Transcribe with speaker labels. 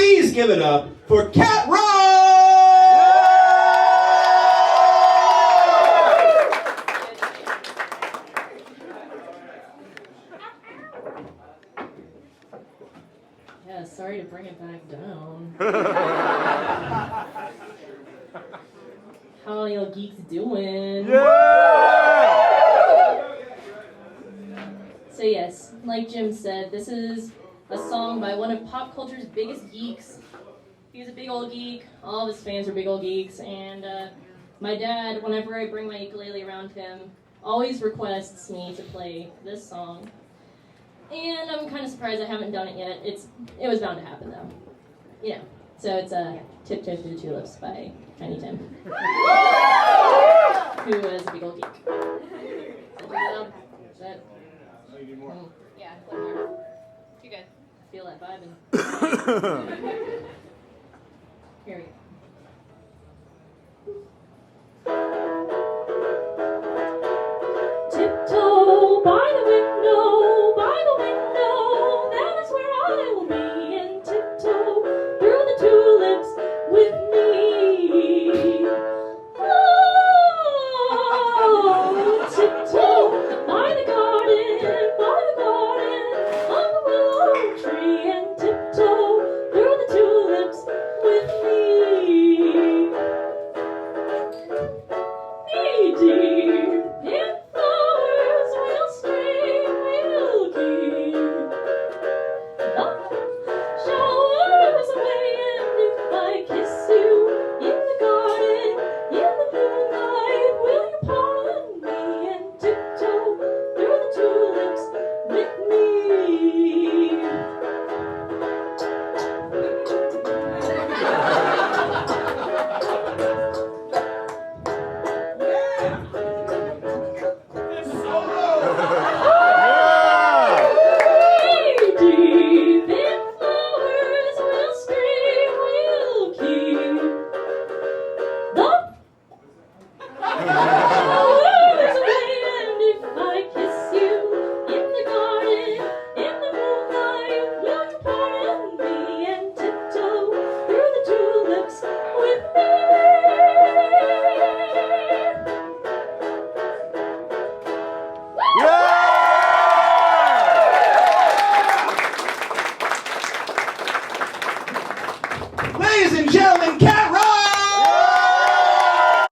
Speaker 1: Please give it up for Cat-Rah!
Speaker 2: Yeah, sorry to bring it back down. How are y'all geeks doing? So yes, like Jim said, this is a song by one of pop culture's biggest geeks. He's a big old geek. All of his fans are big old geeks. And my dad, whenever I bring my ukulele around him, always requests me to play this song. And I'm kind of surprised I haven't done it yet. It was bound to happen though. You know. So it's Tiptoe Through the Tulips by Tiny Tim, who is a big old geek. Is that
Speaker 3: Yeah, a little more. You good?
Speaker 2: feel that vibing.